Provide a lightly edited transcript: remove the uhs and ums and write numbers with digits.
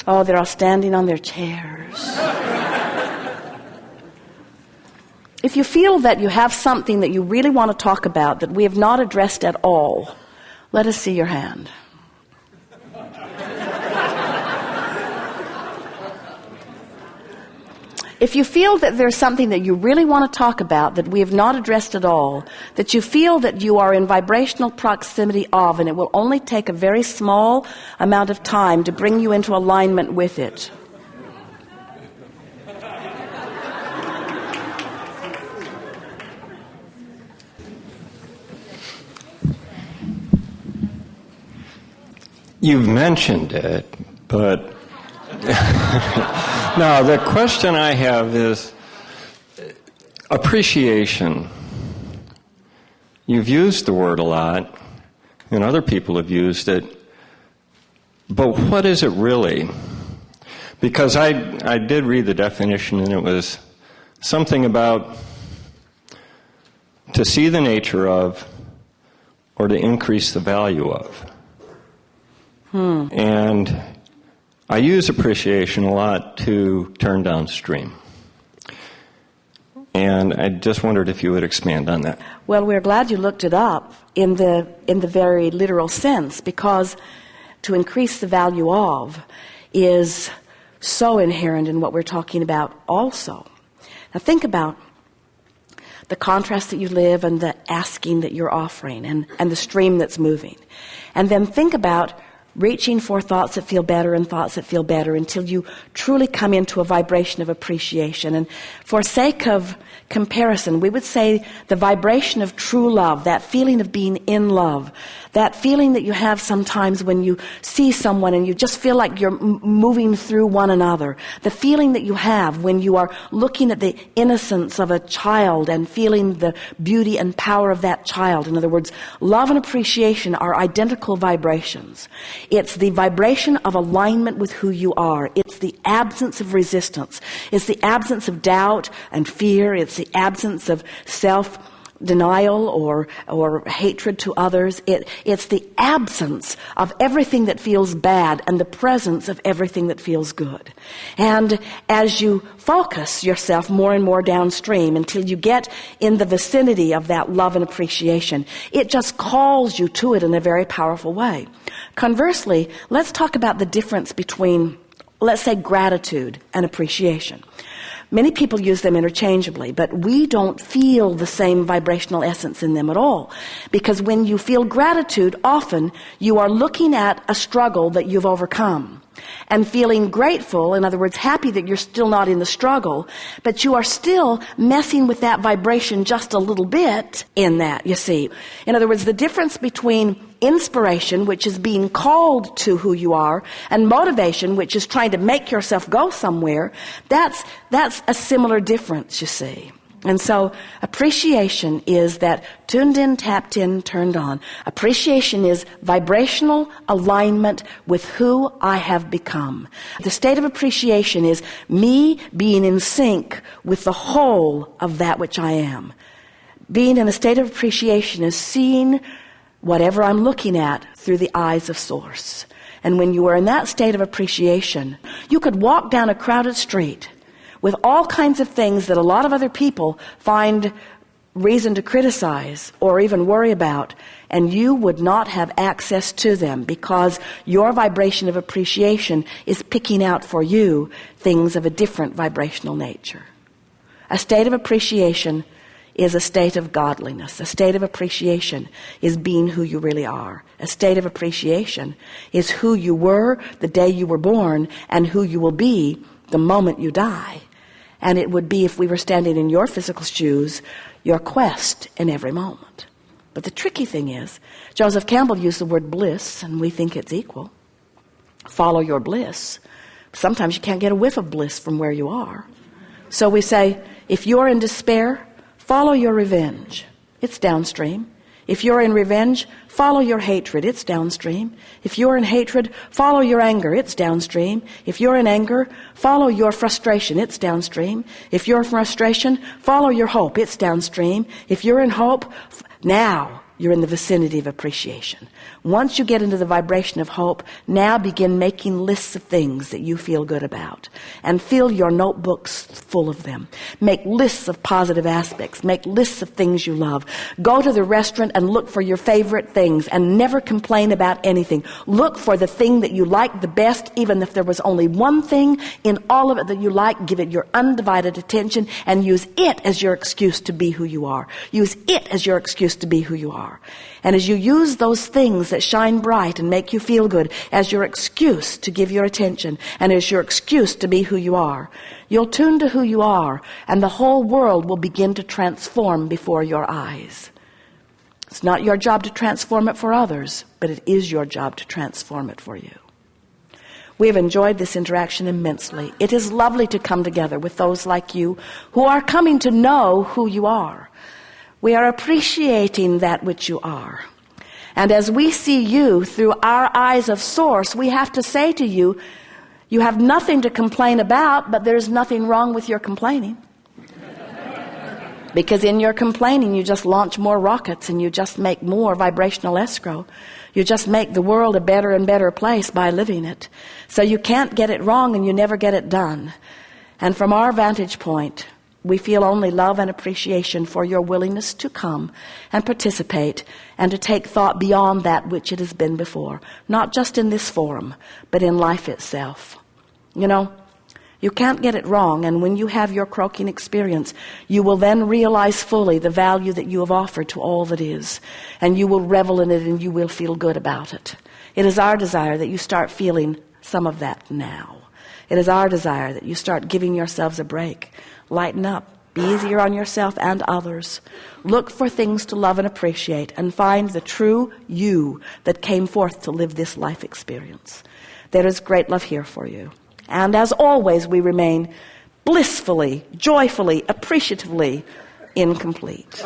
Oh, they're all standing on their chairs. If you feel that you have something that you really want to talk about that we have not addressed at all, let us see your hand. If you feel that there's something that you really want to talk about that we have not addressed at all, that you feel that you are in vibrational proximity of, and it will only take a very small amount of time to bring you into alignment with it. You've mentioned it, but now the question I have is appreciation. You've used the word a lot, and other people have used it, but what is it really? Because I did read the definition, and it was something about to see the nature of or to increase the value of. And I use appreciation a lot to turn downstream. And I just wondered if you would expand on that. Well, we're glad you looked it up in the very literal sense, because to increase the value of is so inherent in what we're talking about also. Now think about the contrast that you live and the asking that you're offering and the stream that's moving. And then think about reaching for thoughts that feel better and thoughts that feel better until you truly come into a vibration of appreciation. And for sake of comparison, we would say the vibration of true love, that feeling of being in love, that feeling that you have sometimes when you see someone and you just feel like you're moving through one another, the feeling that you have when you are looking at the innocence of a child and feeling the beauty and power of that child. In other words, love and appreciation are identical vibrations. It's the vibration of alignment with who you are. It's the absence of resistance. It's the absence of doubt and fear. It's the absence of self-denial or hatred to others. It's the absence of everything that feels bad and the presence of everything that feels good. And as you focus yourself more and more downstream until you get in the vicinity of that love and appreciation, it just calls you to it in a very powerful way. Conversely, let's talk about the difference between, let's say, gratitude and appreciation. Many people use them interchangeably, but we don't feel the same vibrational essence in them at all. Because when you feel gratitude, often you are looking at a struggle that you've overcome. And feeling grateful, in other words, happy that you're still not in the struggle, but you are still messing with that vibration just a little bit in that, you see. In other words, the difference between inspiration, which is being called to who you are, and motivation, which is trying to make yourself go somewhere, that's a similar difference, you see. And so appreciation is that tuned in, tapped in, turned on. Appreciation is vibrational alignment with who I have become. The state of appreciation is me being in sync with the whole of that which I am. Being in a state of appreciation is seeing whatever I'm looking at through the eyes of Source. And when you are in that state of appreciation, you could walk down a crowded street with all kinds of things that a lot of other people find reason to criticize or even worry about, and you would not have access to them because your vibration of appreciation is picking out for you things of a different vibrational nature. A state of appreciation is a state of godliness. A state of appreciation is being who you really are. A state of appreciation is who you were the day you were born and who you will be the moment you die. And it would be, if we were standing in your physical shoes, your quest in every moment. But the tricky thing is, Joseph Campbell used the word bliss, and we think it's equal. Follow your bliss. Sometimes you can't get a whiff of bliss from where you are. So we say, if you're in despair, follow your revenge. It's downstream. If you're in revenge, follow your hatred. It's downstream. If you're in hatred, follow your anger. It's downstream. If you're in anger, follow your frustration. It's downstream. If you're in frustration, follow your hope. It's downstream. If you're in hope, now you're in the vicinity of appreciation. Once you get into the vibration of hope, now begin making lists of things that you feel good about and fill your notebooks full of them. Make lists of positive aspects. Make lists of things you love. Go to the restaurant and look for your favorite things and never complain about anything. Look for the thing that you like the best, even if there was only one thing in all of it that you like. Give it your undivided attention and use it as your excuse to be who you are. Use it as your excuse to be who you are. And as you use those things that shine bright and make you feel good as your excuse to give your attention and as your excuse to be who you are, you'll tune to who you are, and the whole world will begin to transform before your eyes. It's not your job to transform it for others, but it is your job to transform it for you. We have enjoyed this interaction immensely. It is lovely to come together with those like you who are coming to know who you are. We are appreciating that which you are. And as we see you through our eyes of source, we have to say to you, you have nothing to complain about, but there's nothing wrong with your complaining. Because in your complaining, you just launch more rockets and you just make more vibrational escrow. You just make the world a better and better place by living it. So you can't get it wrong and you never get it done. And from our vantage point, we feel only love and appreciation for your willingness to come and participate and to take thought beyond that which it has been before. Not just in this forum, but in life itself. You know, you can't get it wrong, and when you have your croaking experience, you will then realize fully the value that you have offered to all that is, and you will revel in it and you will feel good about it. It is our desire that you start feeling some of that now. It is our desire that you start giving yourselves a break. Lighten up. Be easier on yourself and others. Look for things to love and appreciate and find the true you that came forth to live this life experience. There is great love here for you. And as always, we remain blissfully, joyfully, appreciatively incomplete.